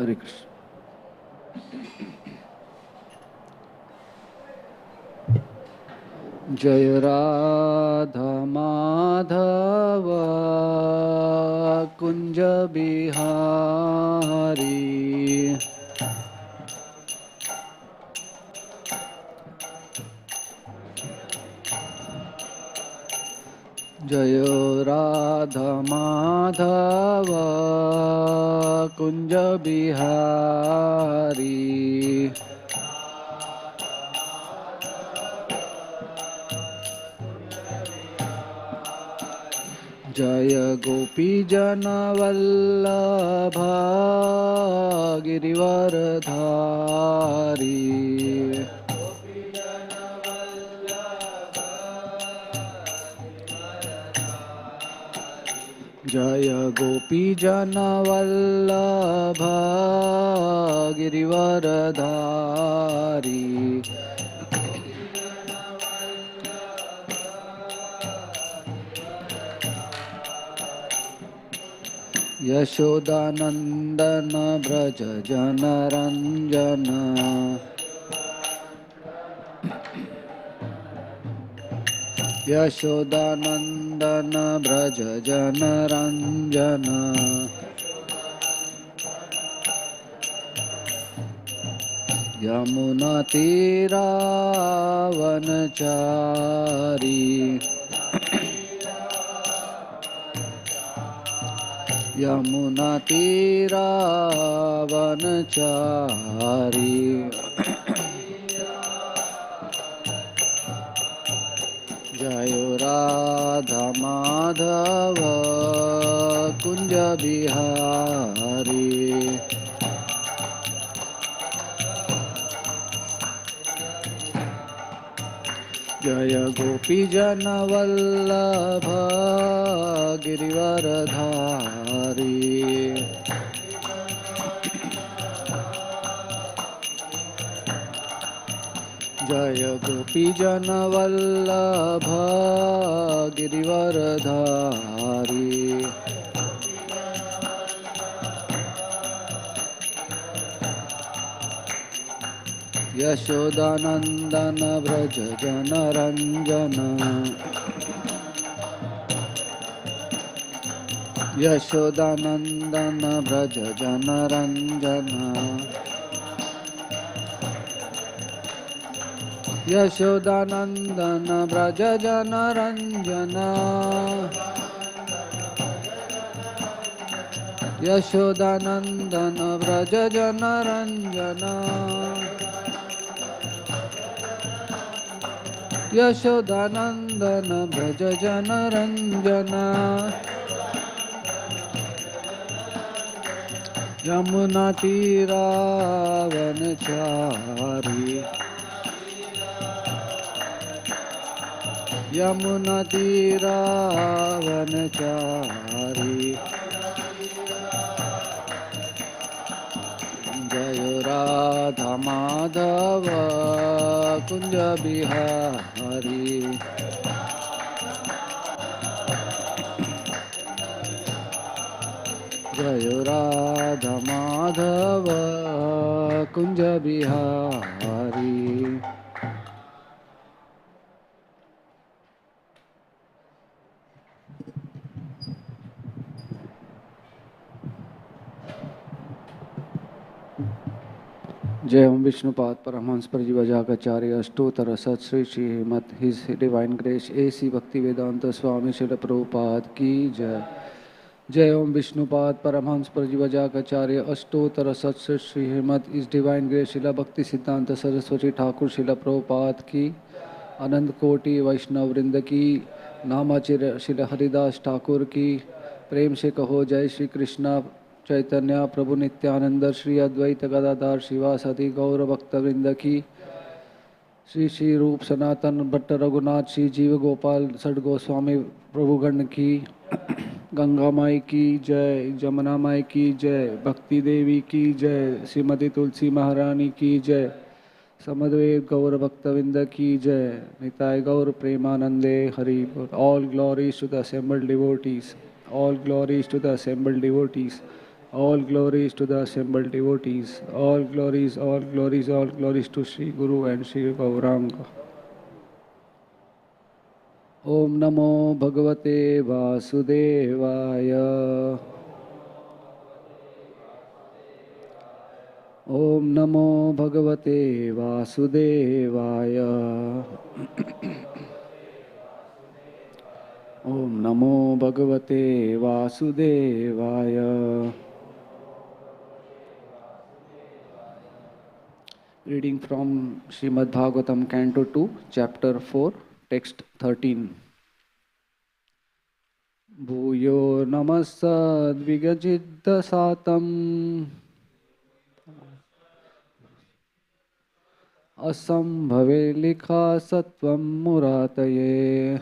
हरे कृष्ण। जय राधा माधव कुंज बिहारी, जय राधा माधव कुंज बिहारी, जय गोपी जन वल्लभ गिरिवरधारी, जय गोपी जन वल्लभ गिरिवरधारी, यशोदानंदन व्रज जनरंजन, यशोदानंदन व्रज जनरंजन, यमुना तीरावनचारी, यमुना तीरावनचारी, जय राधा माधव कुंज बिहारी, जय गोपी जन वल्लभ गिरिवरधारी, जय गोपी जन वल्लभ गिरिवरधारी, यशोदानंदन व्रज जनरंजन, यशोदानंदन व्रज जनरंजन, यशोदानंदन व्रज जनरंजन, यशोदानंदन व्रज जनरंजन, यशोदानंदन व्रज जनरंजन, यमुना तीरावनचारी, यमुना तीरावनचारी, जय राधा माधव कुंज बिहारी, जय राधा माधव कुंज बिहारी। जय ओम Vishnupad Paramhans Parivrajakacharya Ashtottara Shata Sri Srimad His Divine Grace AC भक्ति वेदांत स्वामी श्रील प्रभुपाद की जय। जय ओम Vishnupad Paramhans Parivrajakacharya Ashtottara Shata Sri Srimad His Divine Grace Srila भक्ति सिद्धांत सरस्वती ठाकुर शिला प्रभुपाद की, अनंत कोटि वैष्णव वृंद की, नामाचिर शिला हरिदास ठाकुर की। प्रेम से कहो जय श्री कृष्ण चैतन्य प्रभु नित्यानंद श्री अद्वैत गदाधर शिवासादि गौर भक्तवृंद की। श्री श्री रूप सनातन भट्ट रघुनाथ श्री जीव गोपाल सठ गोस्वामी प्रभुगण की। गंगा माई की जय, जमुना माई की जय, भक्ति देवी की जय, श्रीमती तुलसी महारानी की जय, समद्वैत गौर भक्तवृंद की जय, निताय गौर प्रेमानंदे हरि बोल। All glories to the assembled devotees, all glories to the assembled devotees, All glories to the assembled devotees. All glories, all glories, all glories to Sri Guru and Sri Gauranga. Om Namo Bhagavate Vasudevaya. Om Namo Bhagavate Vasudevaya. Om Namo Bhagavate Vasudevaya. Reading from Srimad Bhagavatam, Canto 2, Chapter 4, Text 13. Bhuyo namasad vigajidda satam asambhave likha sattvam murataye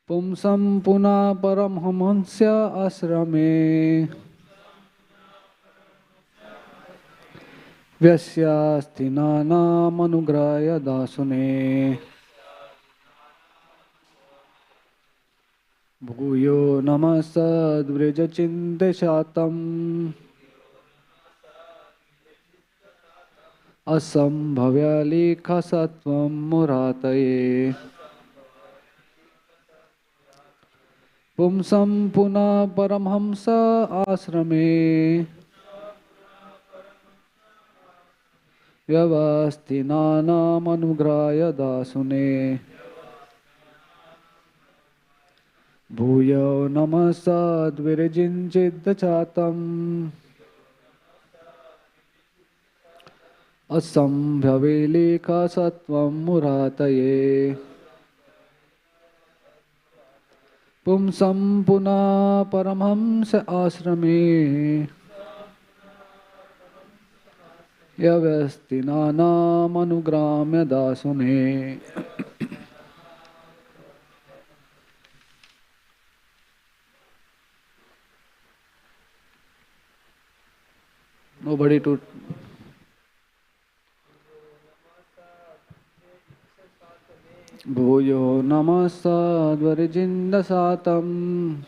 pumsam puna paramhansya asrame Vyasyasti nana manugraya dasune Bhuyo namasad vrija chindeshatam asambhavya likha sattvam murataye pumsam puna paramhamsa asrame Vyavasti nana manugraya dasune Bhuyo namasad virijinchidda chatam Asambhave likha sattvam murataye Pumsam puna paramhamsa asrame Yavyasti nana manugramya dasune. Nobody to Bhuyo namasad varijinda satam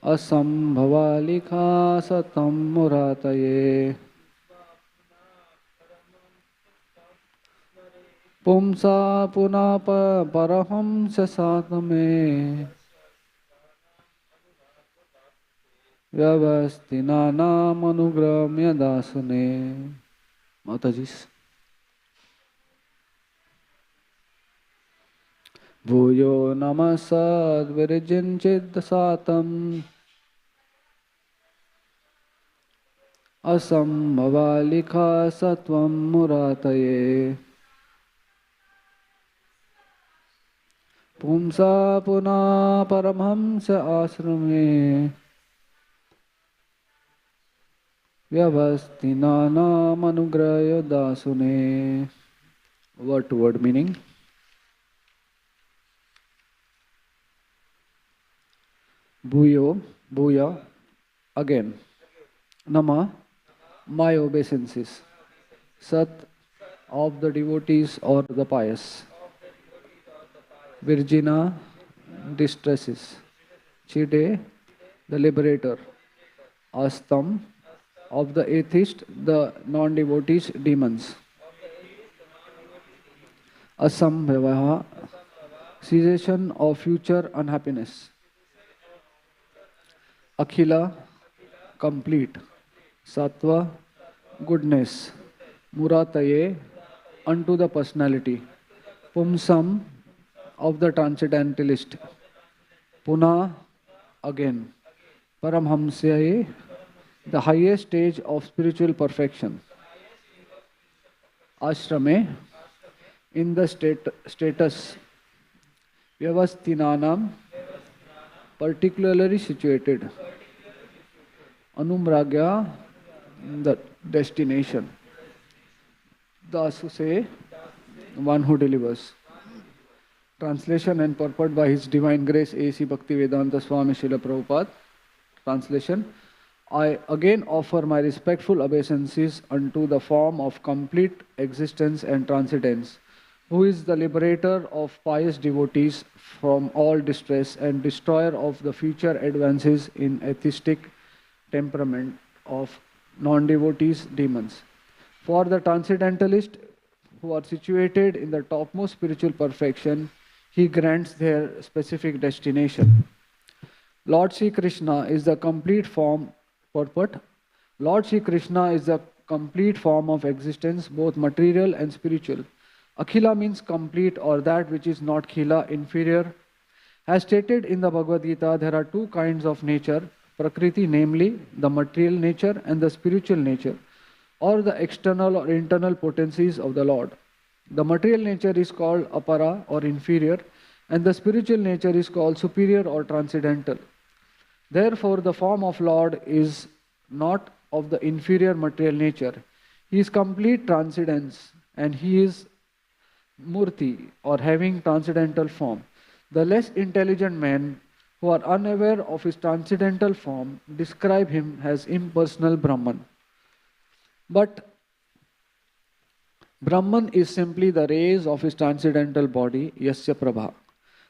Asambhava likha satam murataye Pumsa puna parahamsa satame Vyavasti nana manugramya dasune. Mataji's. Bhuyo namasad virijinchidda satam Asambhava likha sattvam murataye Pumsa puna paramhamsa asrame Vyavasti nana manugraya dasune. Word to word meaning. Bhuyo, Bhuya, again. Nama, my obeisances. Sat, of the devotees or the pious. Virgina, distresses. Chide, the liberator. Astam, of the atheist, the non-devotees, demons. Asambhavaha, cessation of future unhappiness. Akhila, complete. Sattva, goodness. Murataye, unto the personality. Pumsam, of the transcendentalist. Puna, again. Paramhamsyaye, the highest stage of spiritual perfection. Ashrame, in the status. Vyavastinanam, particularly situated. Anumragya, the destination. Dasu say, one who delivers. Translation and purport by His Divine Grace A.C. Bhakti Vedanta Swami Srila Prabhupada. Translation. I again offer my respectful obeisances unto the form of complete existence and transcendence, who is the liberator of pious devotees from all distress and destroyer of the future advances in atheistic temperament of non-devotees demons. For the transcendentalists who are situated in the topmost spiritual perfection, he grants their specific destination. Lord Sri Krishna is the complete form purport. Lord Sri Krishna is the complete form of existence, both material and spiritual. Akhila means complete or that which is not khila, inferior. As stated in the Bhagavad Gita, there are two kinds of nature, Prakriti, namely the material nature, and the spiritual nature, or the external or internal potencies of the Lord. The material nature is called apara or inferior, and the spiritual nature is called superior or transcendental. Therefore, the form of Lord is not of the inferior material nature. He is complete transcendence and he is Murti or having transcendental form. The less intelligent men who are unaware of his transcendental form describe him as impersonal Brahman. But Brahman is simply the rays of his transcendental body, Yasya Prabha.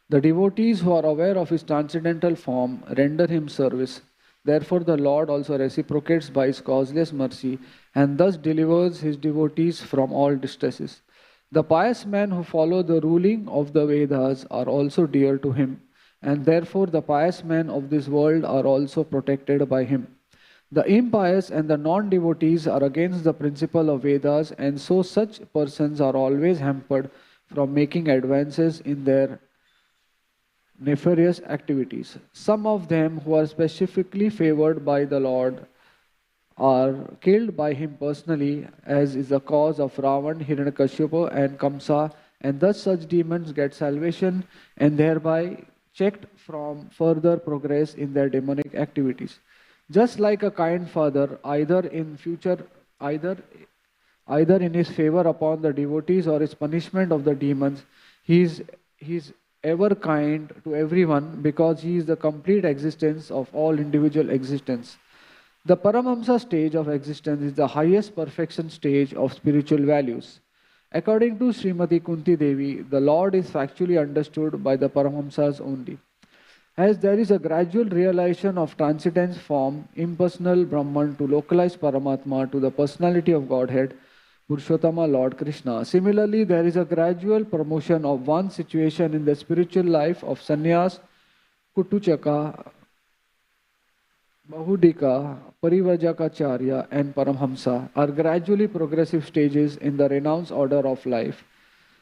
The devotees who are aware of his transcendental form render him service. Therefore, the Lord also reciprocates by his causeless mercy and thus delivers his devotees from all distresses. The pious men who follow the ruling of the Vedas are also dear to him, and therefore the pious men of this world are also protected by him. The impious and the non devotees are against the principle of Vedas, and so such persons are always hampered from making advances in their nefarious activities. Some of them who are specifically favored by the Lord are killed by him personally, as is the cause of Ravan, Hiranyakashipu, and Kamsa, and thus such demons get salvation and thereby checked from further progress in their demonic activities. Just like a kind father, either either in his favor upon the devotees or his punishment of the demons, he is ever kind to everyone because he is the complete existence of all individual existence. The Paramahamsa stage of existence is the highest perfection stage of spiritual values. According to Srimati Kunti Devi, the Lord is factually understood by the Paramahamsas only. As there is a gradual realization of transcendence from impersonal Brahman to localized Paramatma to the personality of Godhead, Purushottama Lord Krishna. Similarly, there is a gradual promotion of one situation in the spiritual life of sannyas, kutuchaka, Bahudika, Parivajakacharya, and Paramhamsa are gradually progressive stages in the renounced order of life.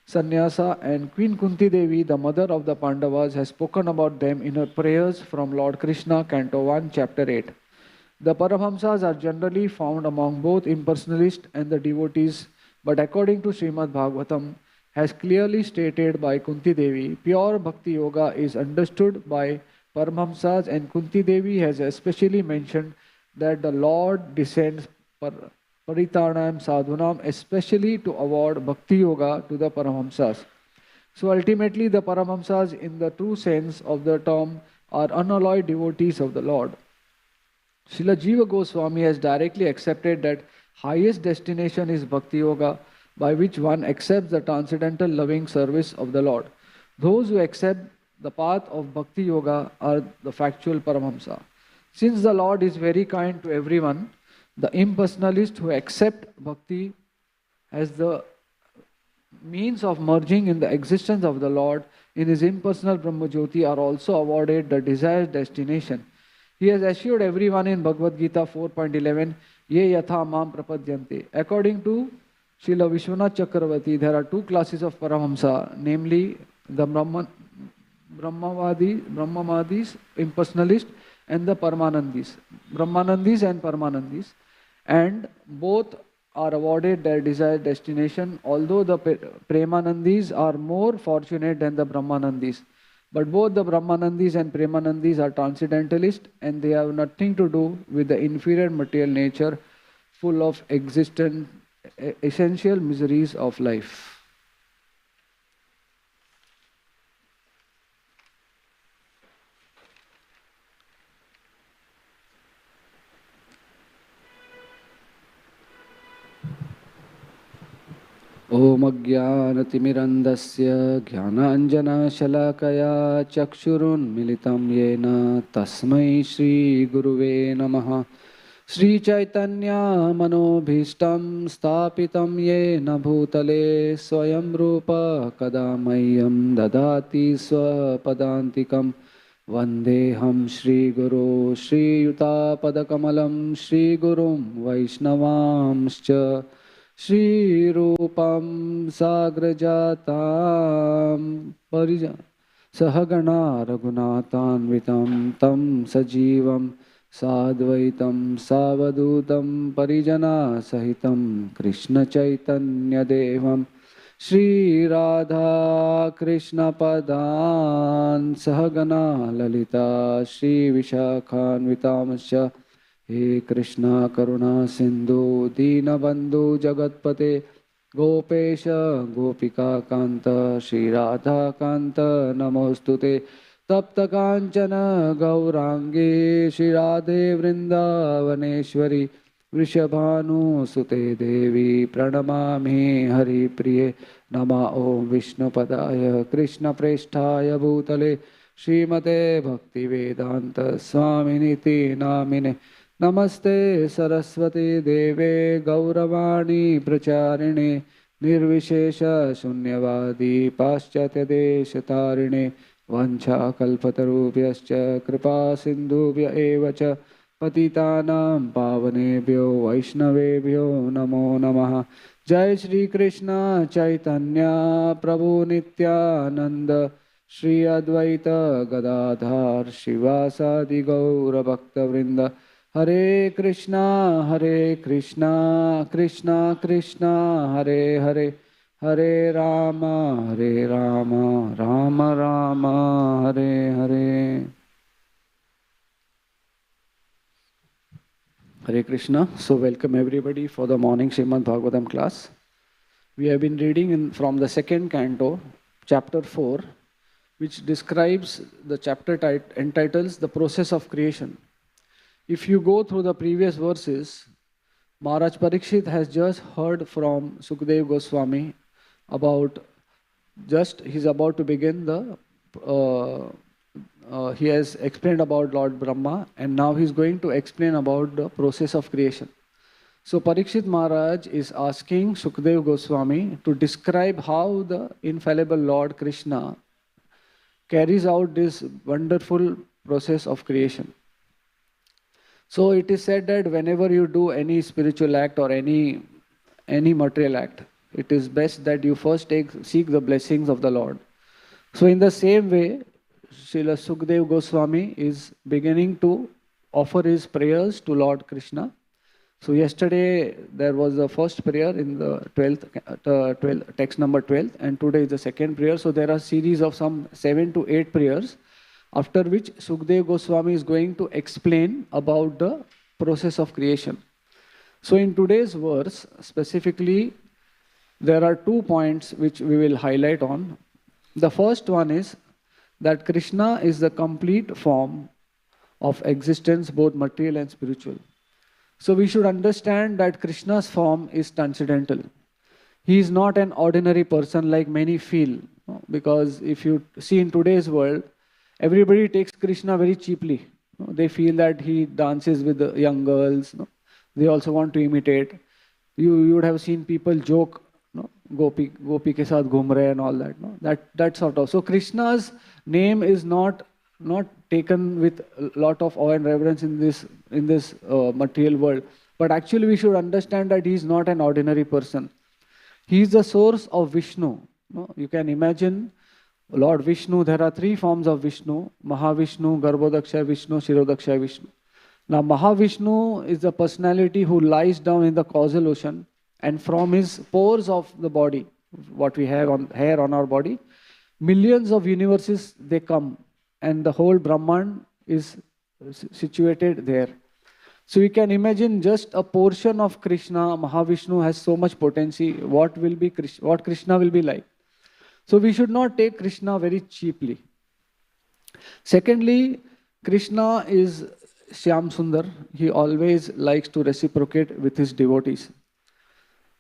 Sannyasa and Queen Kunti Devi, the mother of the Pandavas, has spoken about them in her prayers from Lord Krishna, Canto 1, Chapter 8. The Paramhamsas are generally found among both impersonalists and the devotees, but according to Srimad Bhagavatam, as clearly stated by Kunti Devi, pure Bhakti Yoga is understood by Paramhamsas, and Kunti Devi has especially mentioned that the Lord descends Paritanam Sadhunam especially to award Bhakti Yoga to the Paramhamsas. So ultimately, the Paramhamsas, in the true sense of the term, are unalloyed devotees of the Lord. Srila Jiva Goswami has directly accepted that highest destination is Bhakti Yoga, by which one accepts the transcendental loving service of the Lord. Those who accept the path of Bhakti Yoga are the factual Paramahamsa. Since the Lord is very kind to everyone, the impersonalists who accept Bhakti as the means of merging in the existence of the Lord in his impersonal Brahmajyoti are also awarded the desired destination. He has assured everyone in Bhagavad Gita 4.11, Ye yatha mam prapadyante. According to Srila Vishwanath Chakravarti, there are two classes of Paramahamsa, namely the Brahmamadis, impersonalists, and the Paramanandis. Brahmanandis and Paramanandis. And both are awarded their desired destination, although the Premanandis are more fortunate than the Brahmanandis. But both the Brahmanandis and Premanandis are transcendentalists and they have nothing to do with the inferior material nature full of existent essential miseries of life. ॐ अज्ञानतिमिरन्धस्य ज्ञानाञ्जनशलाकया चक्षुरुन्मिलितं येन तस्मै श्रीगुरुवे नमः। श्रीचैतन्यमनोभीष्टं स्थापितं येन भूतले स्वयं रूप कदा मह्यं ददाति स्वपदान्तिकं। वन्देऽहं श्रीगुरो श्रीयुतापदकमलं श्रीगुरुं वैष्णवांश्च श्रीरूपं साग्रजातां सहगणा रघुनाथान्वितं तं सजीवं साद्वैतं सावधूतं परिजनसहितं कृष्णचैतन्यदेवं श्रीराधा कृष्णपदान् सहगणा ललिता श्रीविशाखान्वितांश्च। हे कृष्णा करुणा सिंधु दीनबंधु जगतपते गोपेश गोपिका कांत श्री राधा कांत नमोस्तुते। तप्त कांचन गौरांगे श्री राधे वृंदावनेश्वरी वृषभानुसुते देवी प्रणमामि हरिप्रिये। नमः ओं विष्णुपदाय कृष्णप्रेष्ठाय भूतले श्रीमते भक्तिवेदांत स्वामिनिति नामिने। नमस्ते सरस्वती देवे गौरवाणी प्रचारिणे निर्विशेष शून्यवादी पाश्चात्यदेशतारिणे। वंशाकल्पतरुभ्यश्च कृपा सिन्धुभ्य एव च पतितानां पावनेभ्यो वैष्णवेभ्यो नमो नमः। जय श्री कृष्ण चैतन्य प्रभु नित्यानंद श्री अद्वैत गदाधर शिवासादि गौर भक्तवृंद। हरे Krishna Krishna Krishna Hare Hare Hare Ram Ram Ram Hare Hare. Hare Krishna. So welcome everybody for the morning Srimad Bhagavatam class. We have been reading from the second canto, chapter 4, which describes the chapter entitles The Process of Creation. If you go through the previous verses, Maharaj Parikshit has just heard from Sukadeva Goswami about he's about to begin he has explained about Lord Brahma, and now he's going to explain about the process of creation. So Parikshit Maharaj is asking Sukadeva Goswami to describe how the infallible Lord Krishna carries out this wonderful process of creation. So it is said that whenever you do any spiritual act or any material act, it is best that you first seek the blessings of the Lord. So in the same way, Srila Sukadeva Goswami is beginning to offer his prayers to Lord Krishna. So yesterday there was the first prayer in the 12th text number 12, and today is the second prayer. So there are series of some 7 to 8 prayers, after which Sukadeva Goswami is going to explain about the process of creation. So in today's verse specifically, there are 2 points which we will highlight on. The first one is that Krishna is the complete form of existence, both material and spiritual. So we should understand that Krishna's form is transcendental. He is not an ordinary person like many feel. Because if you see in today's world, everybody takes Krishna very cheaply. They feel that he dances with the young girls. They also want to imitate. You would have seen people joke, Gopi ke saath ghum rahe and all that. That sort of. So Krishna's name is not taken with a lot of awe and reverence in this material world. But actually we should understand that he is not an ordinary person. He is the source of Vishnu. You can imagine Lord Vishnu. There are 3 forms of Vishnu: Mahavishnu, Garbhodakshaya Vishnu, Shirodakshaya Vishnu. Now Mahavishnu is the personality who lies down in the causal ocean, and from his pores of the body, what we have on hair on our body, millions of universes they come, and the whole Brahman is situated there. So you can imagine just a portion of Krishna. Mahavishnu has so much potency. What Krishna will be like. So we should not take Krishna very cheaply. Secondly, Krishna is Shyam Sundar. He always likes to reciprocate with his devotees.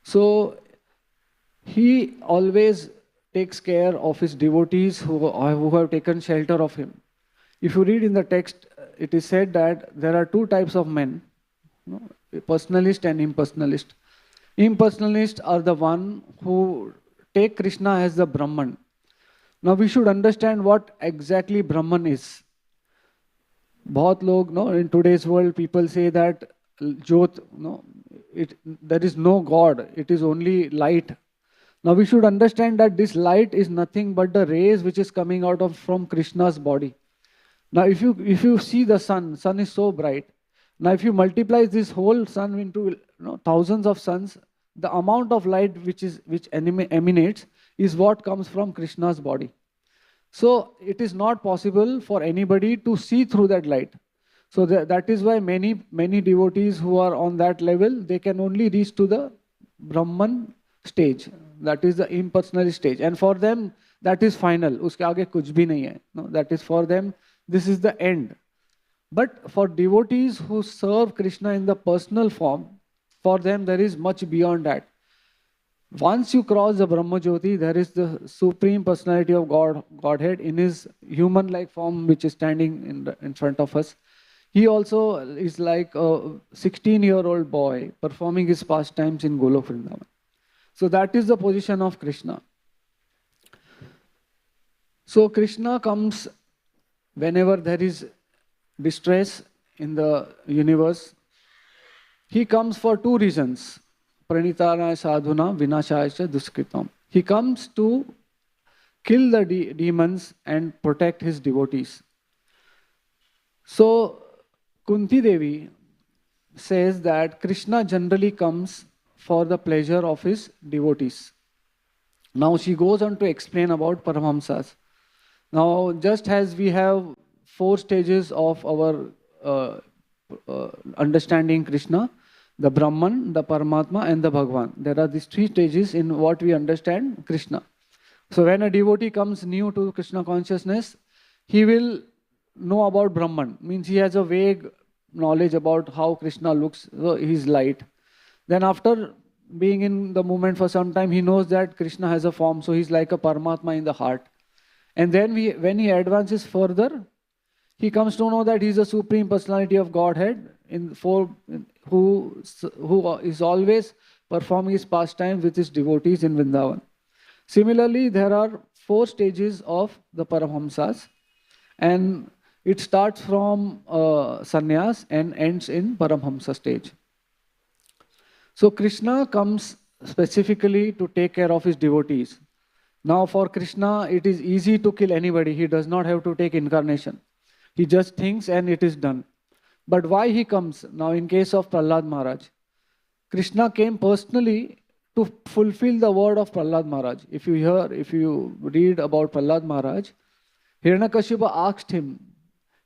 So He always takes care of his devotees who have taken shelter of him. If you read in the text, it is said that there are two types of men, personalist and impersonalist. Impersonalists are the one who take Krishna as the Brahman. Now we should understand what exactly Brahman is. बहुत लोग in today's world people say that Jyot, there is no God, it is only light. Now we should understand that this light is nothing but the rays which is coming out of from Krishna's body. Now if you see the sun is so bright. Now if you multiply this whole sun into thousands of suns, the amount of light which emanates is what comes from Krishna's body. So it is not possible for anybody to see through that light. So that is why many devotees who are on that level, they can only reach to the Brahman stage. That is the impersonal stage. And for them, that is final. Uske aage kuch bhi nahi hai. No, that is for them, this is the end. But for devotees who serve Krishna in the personal form, for them there is much beyond that. Once you cross the Brahma Jyoti, there is the Supreme Personality of Godhead in his human-like form, which is standing in front of us. He also is like a 16-year-old boy performing his pastimes in Golok Vrindavan. So that is the position of Krishna. So Krishna comes whenever there is distress in the universe. He comes for two reasons. Pranitana sadhuna vinashaya duskritam. He comes to kill the demons and protect his devotees. So Kunti Devi says that Krishna generally comes for the pleasure of his devotees. Now she goes on to explain about Paramahamsas. Now just as we have 4 stages of our understanding Krishna, the Brahman, the Paramatma and the Bhagavan. There are these 3 stages in what we understand Krishna. So when a devotee comes new to Krishna consciousness, he will know about Brahman. Means he has a vague knowledge about how Krishna looks, so he is light. Then after being in the movement for some time, he knows that Krishna has a form, so he is like a Paramatma in the heart. And then when he advances further, he comes to know that he is the Supreme Personality of Godhead who is always performing his pastime with his devotees in Vrindavan. Similarly, there are 4 stages of the Paramahamsas, and it starts from sannyas and ends in Paramahamsa stage. So Krishna comes specifically to take care of his devotees. Now for Krishna, it is easy to kill anybody. He does not have to take incarnation. He just thinks and it is done. But why he comes? Now in case of Prahlad Maharaj, Krishna came personally to fulfill the word of Prahlad Maharaj. If you read about Prahlad Maharaj, Hiranyakashipu asked him,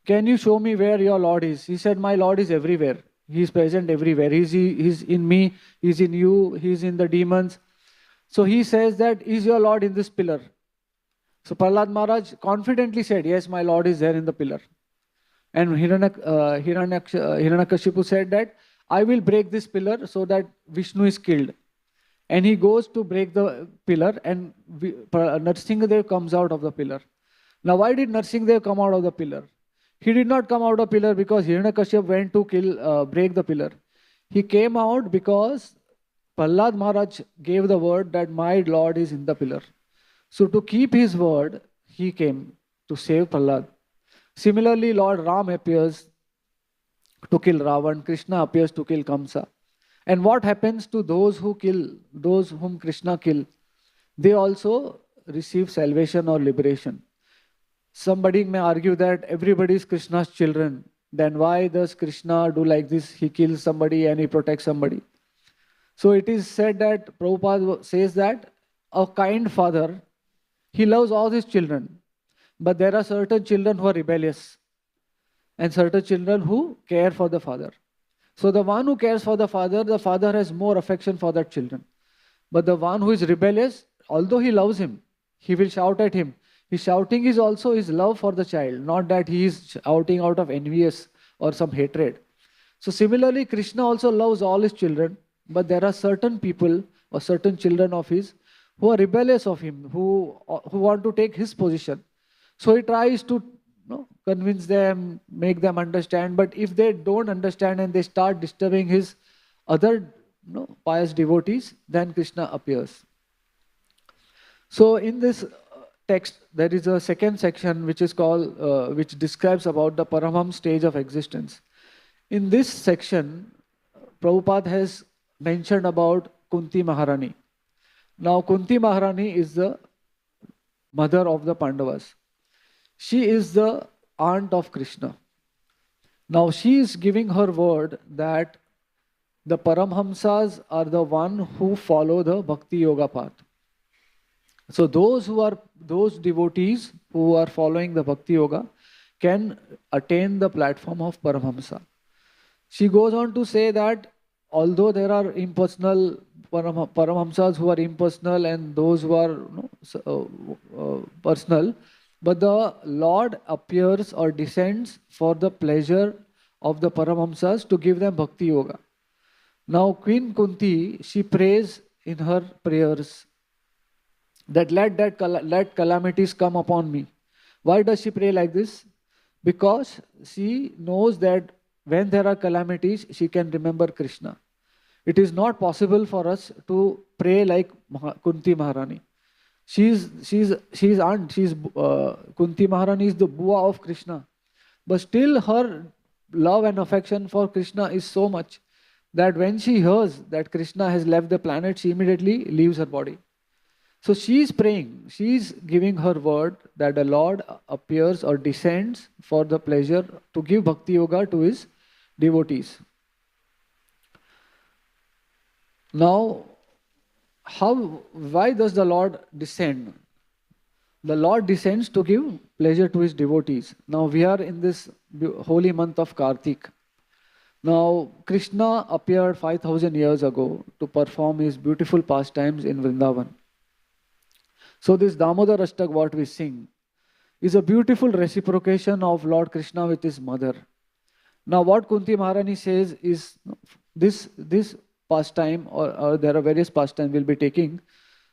can you show me where your Lord is? He said, my Lord is everywhere. He is present everywhere. He's in me, he's in you, he's in the demons. So he says that, is your Lord in this pillar? So Prahlad Maharaj confidently said, yes, my Lord is there in the pillar. And Hiranyakashipu said that, I will break this pillar so that Vishnu is killed. And he goes to break the pillar and Narsingadev comes out of the pillar. Now why did Narsingadev come out of the pillar? He did not come out of the pillar because Hiranyakashipu went to break the pillar. He came out because Prahlad Maharaj gave the word that my Lord is in the pillar. So to keep his word, he came to save Prahlad. Similarly, Lord Ram appears to kill Ravan. Krishna appears to kill Kamsa. And what happens to those whom Krishna kills? They also receive salvation or liberation. Somebody may argue that everybody is Krishna's children. Then why does Krishna do like this? He kills somebody and he protects somebody. So it is said that Prabhupada says that a kind father, he loves all his children. But there are certain children who are rebellious and certain children who care for the father. So the one who cares for the father has more affection for that children. But the one who is rebellious, although he loves him, he will shout at him. His shouting is also his love for the child, not that he is shouting out of envious or some hatred. So similarly, Krishna also loves all his children, but there are certain people or certain children of his who are rebellious of him, who want to take his position. So he tries to convince them, make them understand. But if they don't understand and they start disturbing his other pious devotees, then Krishna appears. So in this text, there is a second section which is called, which describes about the Paramham stage of existence. In this section, Prabhupada has mentioned about Kunti Maharani. Now, Kunti Maharani is the mother of the Pandavas. She is the aunt of Krishna. Now, she is giving her word that the Paramhamsas are the one who follow the Bhakti Yoga path. So those devotees who are following the Bhakti Yoga can attain the platform of Paramhamsa. She goes on to say that although there are impersonal Paramhamsas who are impersonal and those who are personal, but the Lord appears or descends for the pleasure of the Paramhamsas to give them Bhakti Yoga. Now Queen Kunti, she prays in her prayers that let calamities come upon me. Why does she pray like this? Because she knows that when there are calamities, she can remember Krishna. It is not possible for us to pray like Kunti Maharani. Kunti Maharani is the Bua of Krishna. But still her love and affection for Krishna is so much that when she hears that Krishna has left the planet, she immediately leaves her body. So she is praying, she is giving her word that the Lord appears or descends for the pleasure to give Bhakti Yoga to his devotees. Now, why does the Lord descend? The Lord descends to give pleasure to his devotees. Now we are in this holy month of Kartik. Now Krishna appeared 5,000 years ago to perform his beautiful pastimes in Vrindavan. So this Damodar Astak, what we sing, is a beautiful reciprocation of Lord Krishna with his mother. Now what Kunti Maharani says is this pastime, or there are various pastimes we'll be taking,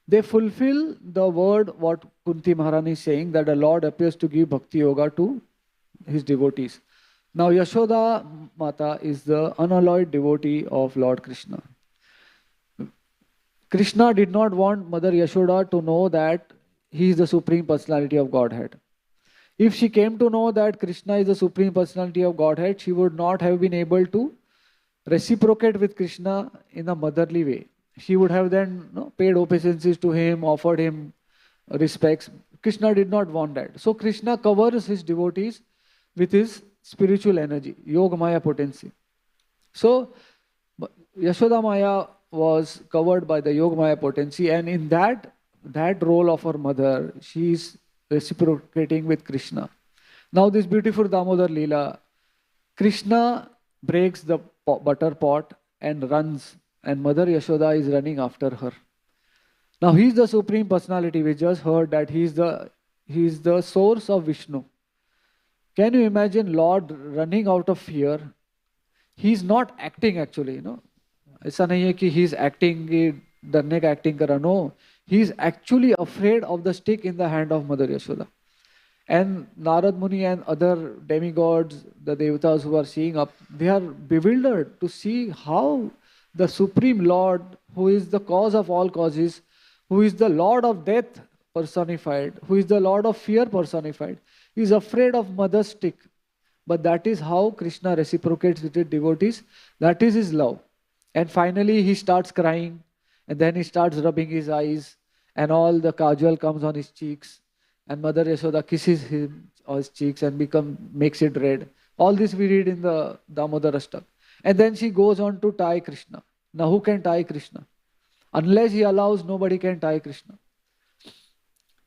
they fulfill the word what Kunti Maharani is saying, that the Lord appears to give Bhakti Yoga to his devotees. Now Yashoda Mata is the unalloyed devotee of Lord Krishna. Krishna did not want Mother Yashoda to know that he is the Supreme Personality of Godhead. If she came to know that Krishna is the Supreme Personality of Godhead, she would not have been able to reciprocate with Krishna in a motherly way. She would have then paid obeisances to him, offered him respects. Krishna did not want that. So Krishna covers his devotees with his spiritual energy, Yoga Maya potency. So Yashoda Maya was covered by the Yoga Maya potency, and in that role of her mother, she is reciprocating with Krishna. Now this beautiful Damodar Leela, Krishna breaks the butter pot and runs, and Mother Yashoda is running after her. Now he is the Supreme Personality. We just heard that he is the source of Vishnu. Can you imagine Lord running out of fear? He is not acting actually, ऐसा नहीं है कि he is acting, डरने का acting कर रहा. No, he is actually afraid of the stick in the hand of Mother Yashoda. And Narad Muni and other demigods, the devatas who are seeing up, they are bewildered to see how the Supreme Lord, who is the cause of all causes, who is the Lord of death personified, who is the Lord of fear personified, is afraid of mother's stick. But that is how Krishna reciprocates with his devotees. That is his love. And finally he starts crying, and then he starts rubbing his eyes, and all the kajal comes on his cheeks, and Mother Yashoda kisses him on his cheeks and makes it red. All this we read in the Damodar Astak. And then she goes on to tie Krishna. Now who can tie Krishna? Unless he allows, nobody can tie Krishna.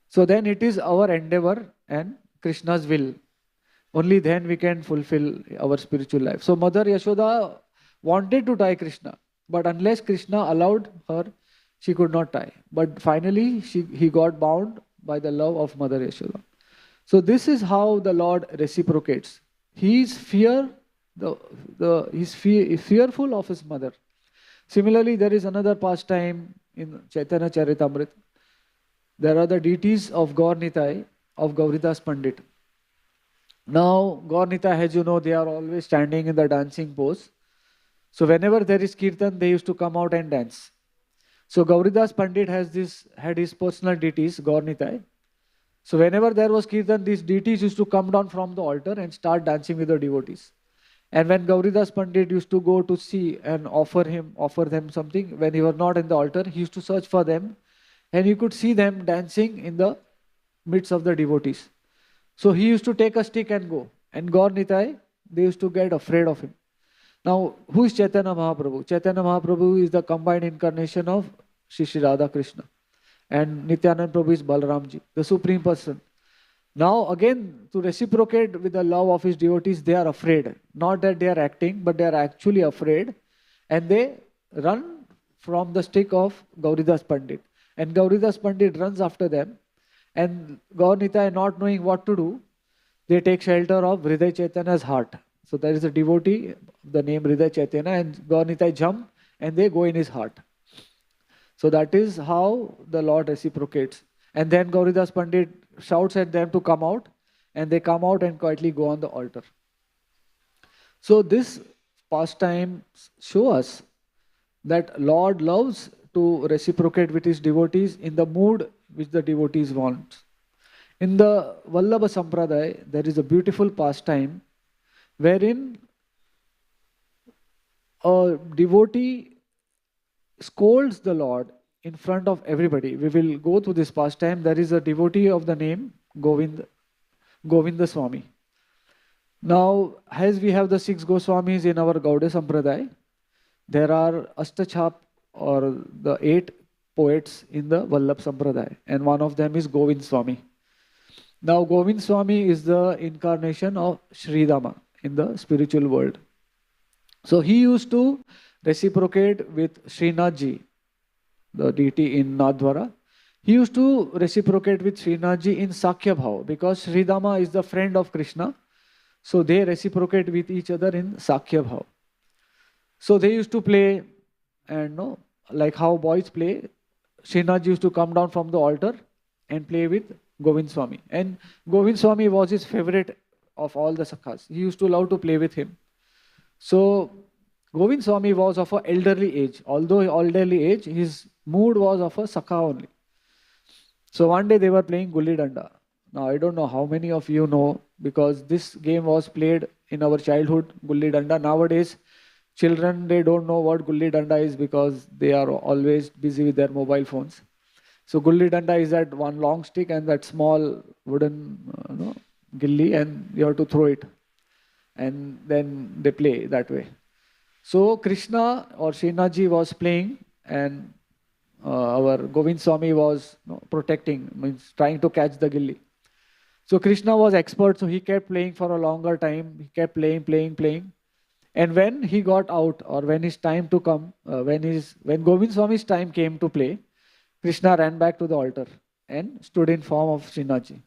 So then it is our endeavor and Krishna's will. Only then we can fulfill our spiritual life. So Mother Yashoda wanted to tie Krishna, but unless Krishna allowed her, she could not tie. But finally he got bound by the love of Mother Yashoda. So this is how the Lord reciprocates. He is fearful of his mother. Similarly, there is another pastime in Chaitanya Charitamrita. There are the deities of Gaur Nitai, of Gauridas Pandit. Now, Gaur Nitai, as you know, they are always standing in the dancing pose. So whenever there is kirtan, they used to come out and dance. So Gauridas Pandit had his personal deities, Gaur Nitai. So whenever there was kirtan, these deities used to come down from the altar and start dancing with the devotees. And when Gauridas Pandit used to go to see and offer them something, when he was not in the altar, he used to search for them, and he could see them dancing in the midst of the devotees. So he used to take a stick and go. And Gaur Nitai, they used to get afraid of him. Now, who is Chaitanya Mahaprabhu? Chaitanya Mahaprabhu is the combined incarnation of Shri Radha Krishna. And Nityananda Prabhu is Balaramji, the Supreme Person. Now, again, to reciprocate with the love of his devotees, they are afraid. Not that they are acting, but they are actually afraid. And they run from the stick of Gauridas Pandit. And Gauridas Pandit runs after them. And Gaur Nitai, not knowing what to do, they take shelter of Hriday Chaitanya's heart. So there is a devotee, the name Hriday Chaitanya, and Gaur Nitai jump and they go in his heart. So that is how the Lord reciprocates. And then Gauridas Pandit shouts at them to come out, and they come out and quietly go on the altar. So this pastime shows us that Lord loves to reciprocate with his devotees in the mood which the devotees want. In the Vallabha Sampradaya, there is a beautiful pastime wherein a devotee scolds the Lord in front of everybody. We will go through this pastime. There is a devotee of the name Govinda Swami. Now, as we have the 6 Goswamis in our Gaudiya Sampradaya, there are Astachap, or the 8 poets in the Vallabh Sampradaya, and one of them is Govind Swami. Now, Govind Swami is the incarnation of Sri Rama in the spiritual world. So he used to reciprocate with Srinathji, the deity in Nadhwara. He used to reciprocate with Srinathji in Sakhya Bhav, because Sri Rama is the friend of Krishna. So they reciprocate with each other in Sakhya Bhav. So they used to play, and like how boys play, Srinathji used to come down from the altar and play with Govind Swami. And Govind Swami was his favorite of all the Sakhas. He used to love to play with him. So Govind Swami was of an elderly age. Although elderly age, his mood was of a Sakha only. So one day they were playing Gulli Danda. Now I don't know how many of you know, because this game was played in our childhood, Gulli Danda. Nowadays, children, they don't know what Gulli Danda is because they are always busy with their mobile phones. So Gulli Danda is that one long stick and that small wooden gilli, and you have to throw it. And then they play that way. So Krishna or Srinathji was playing, and our Govind Swami was protecting, means trying to catch the gilli. So Krishna was expert, so he kept playing for a longer time. He kept playing. And when he got out, or when his time to come, when Govind Swami's time came to play, Krishna ran back to the altar and stood in form of Srinathji.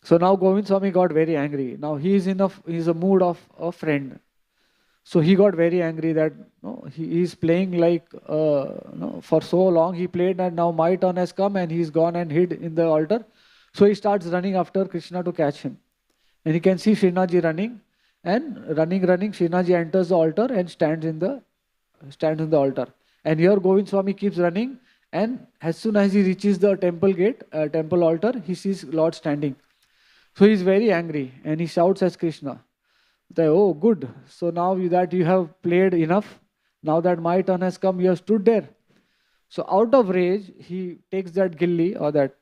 So now Govind Swami got very angry. Now he is in a mood of a friend. So he got very angry that he is playing like for so long he played, and now my turn has come and he's gone and hid in the altar. So he starts running after Krishna to catch him. And he can see Srinathji running, and running. Srinathji enters the altar and stands in the altar. And here Govind Swami keeps running, and as soon as he reaches the temple gate, temple altar, he sees Lord standing. So he is very angry and he shouts at Krishna, "Oh, good. So now that you have played enough, now that my turn has come, you have stood there." So out of rage, he takes that gilli or that,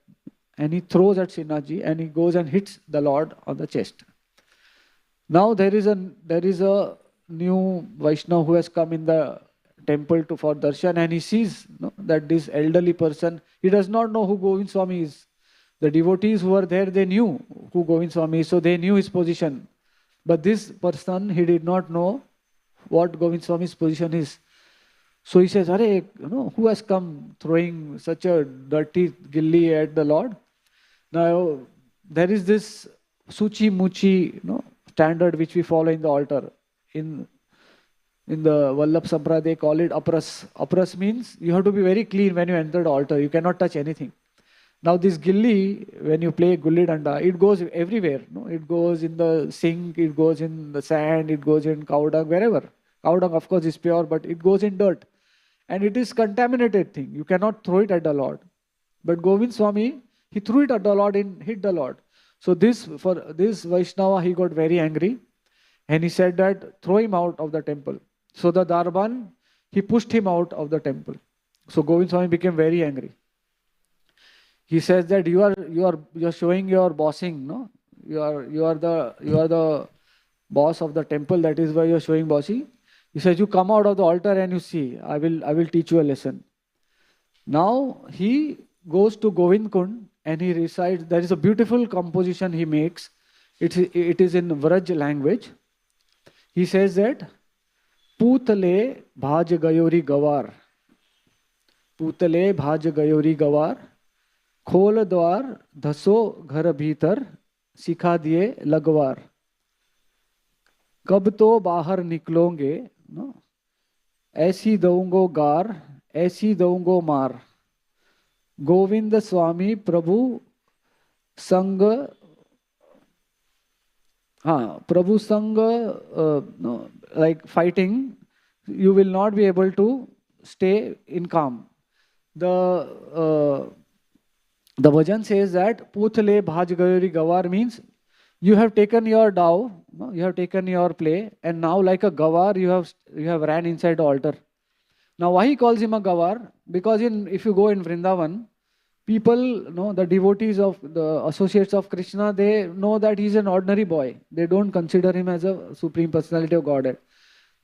and he throws at Srinathji, and he goes and hits the Lord on the chest. Now there is a new Vaishnava who has come in the temple for darshan, and he sees that this elderly person, he does not know who Govind Swami is. The devotees who were there, they knew who Govind Swami is, so they knew his position. But this person, he did not know what Govind Swami's position is. So he says, "Arey, who has come throwing such a dirty gilli at the Lord?" Now, there is this Suchi Muchi standard which we follow in the altar. In the Vallabh Sampradaya, they call it apras. Apras means you have to be very clean when you enter the altar. You cannot touch anything. Now this gilli, when you play gulli danda, it goes everywhere. No? It goes in the sink, it goes in the sand, it goes in cow dung, wherever. Cow dung, of course, is pure, but it goes in dirt. And it is contaminated thing. You cannot throw it at the Lord. But Govind Swami, he threw it at the Lord and hit the Lord. So for this Vaishnava, he got very angry. And he said that, throw him out of the temple. So the Darban, he pushed him out of the temple. So Govind Swami became very angry. He says that you are showing your bossing, no? You are the boss of the temple. That is why you are showing bossing. He says, you come out of the altar and you see. I will teach you a lesson. Now he goes to Govind Kund and he recites. There is a beautiful composition he makes. It is in Vraj language. He says that Putale bhaj gayori gawar. Putale bhaj gayori gawar. खोल द्वार धसो घर भीतर सिखा दिए लगवार कब तो बाहर निकलोगे no? ऐसी दऊंगो गार ऐसी दऊंगो मार गोविंद स्वामी प्रभु संग प्रभु संग like fighting you will not be able to stay in calm. The bhajan says that Puthale Bhaj Gayori Gawar means you have taken your dao, no? You have taken your play, and now like a Gawar you have ran inside the altar. Now why he calls him a Gawar? Because if you go in Vrindavan, people, no, the devotees of the associates of Krishna, they know that he's an ordinary boy. They don't consider him as a supreme personality of Godhead.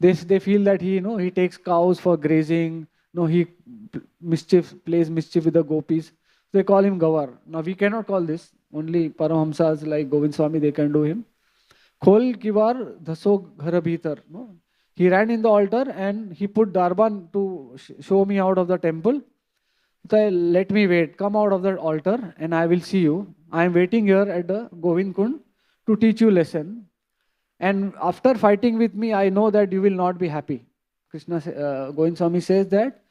They feel that he takes cows for grazing. No, he plays mischief with the gopis. They call him Gawar. Now we cannot call this. Only Paramahamsas like Govind Swami, they can do him. Khol kivar dhaso ghar bhitar. No? He ran in the altar and he put Darban to show me out of the temple. So let me wait. Come out of the altar and I will see you. I am waiting here at the Govind Kund to teach you lesson. And after fighting with me, I know that you will not be happy. Govind Swami says that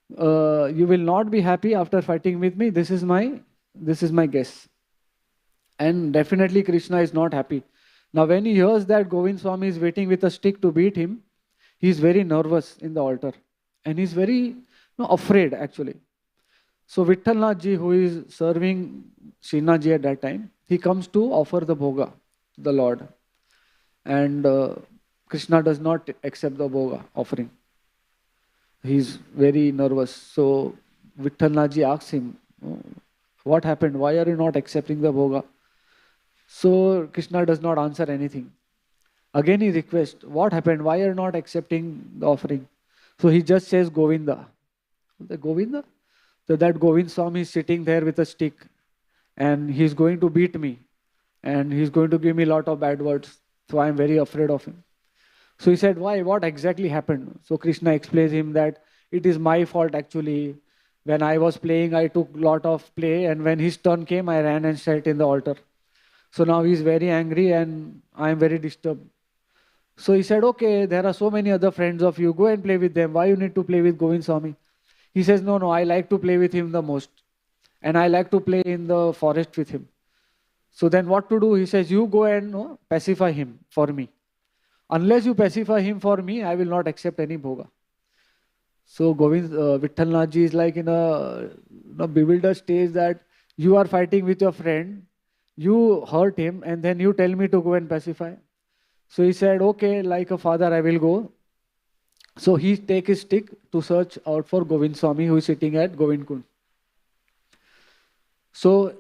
you will not be happy after fighting with me. This is my guess. And definitely Krishna is not happy. Now when he hears that Govind Swami is waiting with a stick to beat him, he is very nervous in the altar. And he is very afraid actually. So Vittalnath ji, who is serving Srinath ji at that time, he comes to offer the bhoga to the Lord. And Krishna does not accept the bhoga offering. He is very nervous. So Vittalnath ji asks him, what happened? Why are you not accepting the bhoga? So Krishna does not answer anything. Again he requests, what happened? Why are you not accepting the offering? So he just says Govinda. The Govinda? So that Govind Swami is sitting there with a stick and he is going to beat me and he is going to give me a lot of bad words. So I am very afraid of him. So he said, why? What exactly happened? So Krishna explains him that it is my fault actually. When I was playing, I took a lot of play and when his turn came, I ran and sat in the altar. So now he is very angry and I am very disturbed. So he said, okay, there are so many other friends of you. Go and play with them. Why you need to play with Govind Swami? He says, no, I like to play with him the most. And I like to play in the forest with him. So then what to do? He says, you go and pacify him for me. Unless you pacify him for me, I will not accept any bhoga. So Vittalnath ji is like in a bewildered stage that you are fighting with your friend, you hurt him and then you tell me to go and pacify. So he said, okay, like a father I will go. So he take his stick to search out for Govind Swami who is sitting at Govind Kund. So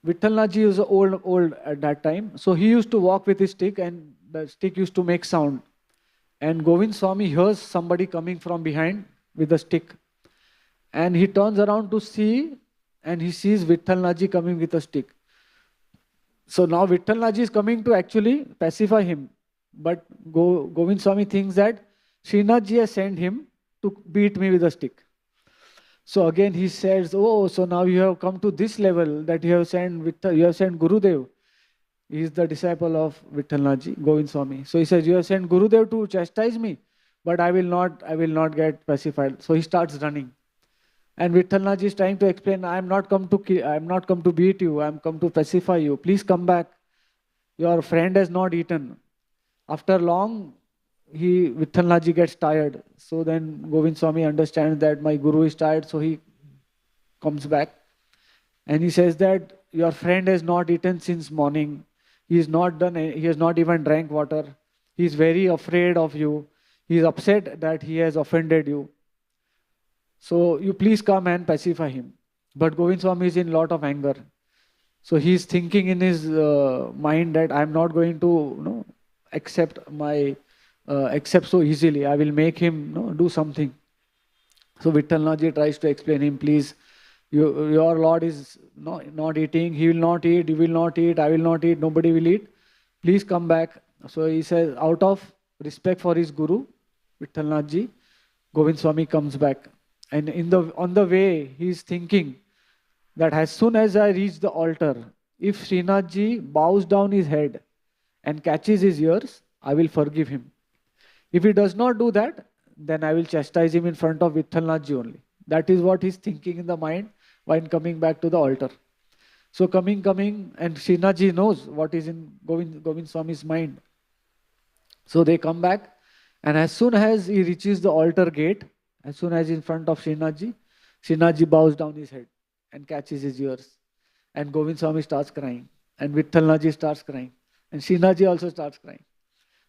Vittalnath ji was old at that time. So he used to walk with his stick and the stick used to make sound. And Govind Swami hears somebody coming from behind with a stick. And he turns around to see and he sees Vittalnath ji coming with a stick. So now Vittalnath ji is coming to actually pacify him. But Govind Swami thinks that Srinath ji has sent him to beat me with a stick. So again he says, oh, so now you have come to this level that you have sent Gurudev. He is the disciple of Vittalnath ji, Govind Swami. So he says, you have sent Gurudev to chastise me, but I will not get pacified. So he starts running. And Vithalnaji is trying to explain, I am not come to beat you, I am come to pacify you. Please come back. Your friend has not eaten. After long, Vithalnaji gets tired. So then Govind Swami understands that my guru is tired, so he comes back. And he says that your friend has not eaten since morning. He has not even drank water. He is very afraid of you. He is upset that he has offended you. So you please come and pacify him. But Govind Swami is in lot of anger. So he is thinking in his mind that I am not going to accept so easily. I will make him do something. So Vithalnaji tries to explain him, please, your Lord is not eating, he will not eat, you will not eat, I will not eat, nobody will eat. Please come back. So he says, out of respect for his guru, Vithalnathji, Govind Swami comes back. And on the way, he is thinking that as soon as I reach the altar, if Srinathji bows down his head and catches his ears, I will forgive him. If he does not do that, then I will chastise him in front of Vithalnathji only. That is what he is thinking in the mind while coming back to the altar. So coming, and Srinathji knows what is in Govind Swami's mind. So they come back, and as soon as he reaches the altar gate, as soon as in front of Srinathji, Srinathji bows down his head and catches his ears. And Govind Swami starts crying. And Vithalnathji starts crying. And Srinathji also starts crying.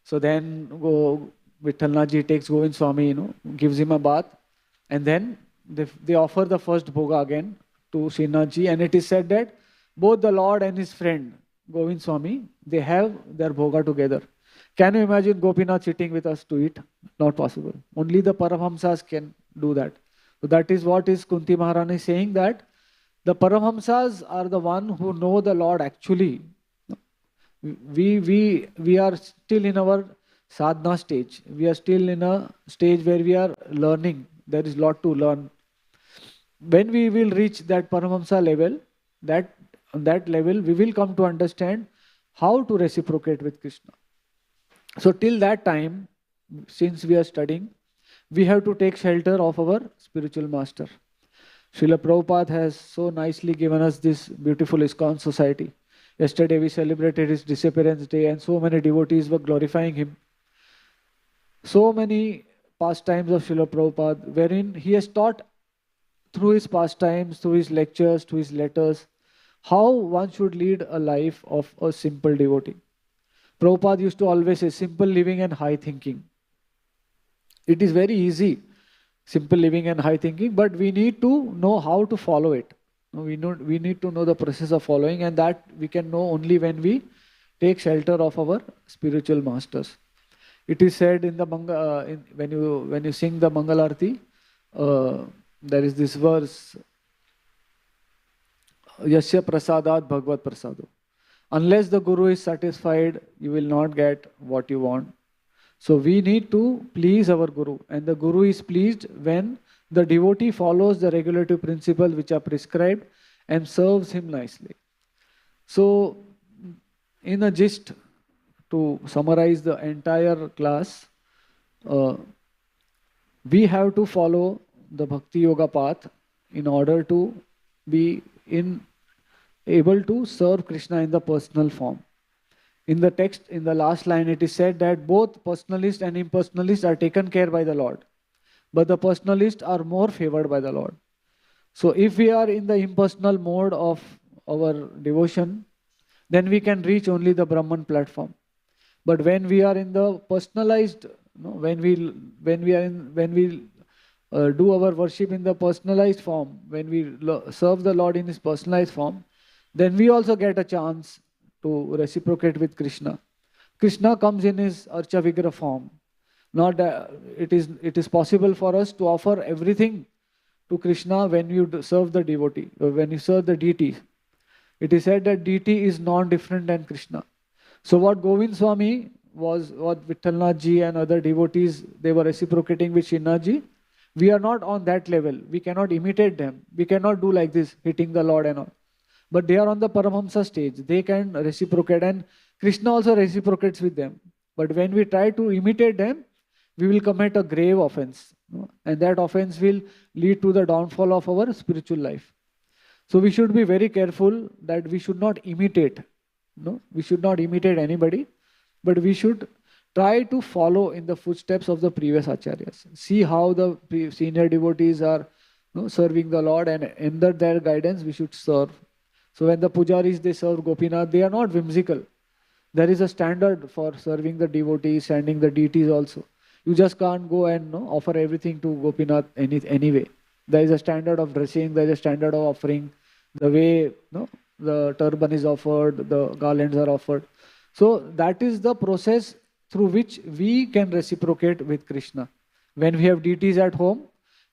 So then Vithalnathji takes Govind Swami, gives him a bath. And then they offer the first bhoga again to Srinathji. And it is said that both the Lord and his friend, Govind Swami, they have their bhoga together. Can you imagine Gopinath sitting with us to eat? Not possible. Only the Paramhamsas can do that. So that is what is Kunti Maharani saying, that the Paramhamsas are the one who know the Lord actually. We are still in our sadhana stage. We are still in a stage where we are learning. There is a lot to learn. When we will reach that Paramhamsa level, on that level, we will come to understand how to reciprocate with Krishna. So till that time, since we are studying, we have to take shelter of our spiritual master. Srila Prabhupada has so nicely given us this beautiful ISKCON society. Yesterday we celebrated his disappearance day and so many devotees were glorifying him. So many pastimes of Srila Prabhupada, wherein he has taught through his pastimes, through his lectures, through his letters, how one should lead a life of a simple devotee. Prabhupada used to always say, simple living and high thinking. It is very easy, simple living and high thinking, but we need to know how to follow it. We need to know the process of following, and that we can know only when we take shelter of our spiritual masters. It is said in the when you sing the Mangalarti, there is this verse, Yasya prasadat bhagavad prasado. Unless the Guru is satisfied, you will not get what you want. So we need to please our Guru, and the Guru is pleased when the devotee follows the regulative principles which are prescribed and serves him nicely. So in a gist, to summarize the entire class, we have to follow the Bhakti Yoga path in order to be able to serve Krishna in the personal form. In the text, in the last line, it is said that both personalists and impersonalists are taken care by the Lord, but the personalists are more favored by the Lord. So if we are in the impersonal mode of our devotion, then we can reach only the Brahman platform. But when we are in the personalized, when we do our worship in the personalized form, when we serve the Lord in his personalized form, then we also get a chance to reciprocate with Krishna. Krishna comes in his Archa Vigraha form. It is possible for us to offer everything to Krishna when you serve the devotee, or when you serve the deity. It is said that deity is non-different than Krishna. So what Govind Swami was, what Vithalnathji and other devotees, they were reciprocating with Srinathji, we are not on that level. We cannot imitate them. We cannot do like this, hitting the Lord and all. But they are on the Paramahamsa stage. They can reciprocate, and Krishna also reciprocates with them. But when we try to imitate them, we will commit a grave offense. And that offense will lead to the downfall of our spiritual life. So we should be very careful that we should not imitate. No, we should not imitate anybody, but we should try to follow in the footsteps of the previous acharyas. See how the senior devotees are serving the Lord, and under their guidance we should serve. So when the pujaris, they serve Gopinath, they are not whimsical. There is a standard for serving the devotees, standing the deities also. You just can't go and offer everything to Gopinath anyway. There is a standard of dressing, there is a standard of offering, the way the turban is offered, the garlands are offered. So that is the process through which we can reciprocate with Krishna. When we have deities at home,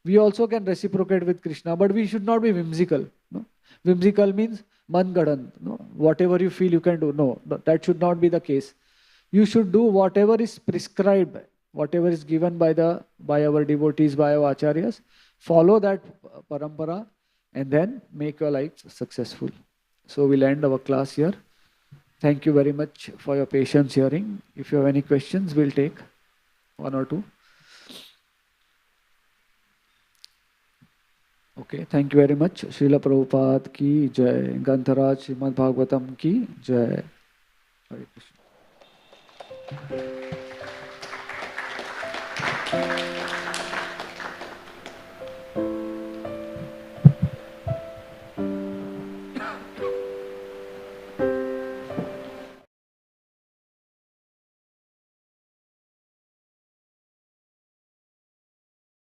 we also can reciprocate with Krishna, but we should not be whimsical. Whimsical means mangadan. Whatever you feel you can do. No, that should not be the case. You should do whatever is prescribed, whatever is given by our devotees, by our acharyas. Follow that parampara and then make your life successful. So we'll end our class here. Thank you very much for your patience hearing. If you have any questions, we'll take one or two. Okay, thank you very much. Srila Prabhupada ki jai. Gantharaj Srimad Bhagavatam ki jai. Hare Krishna.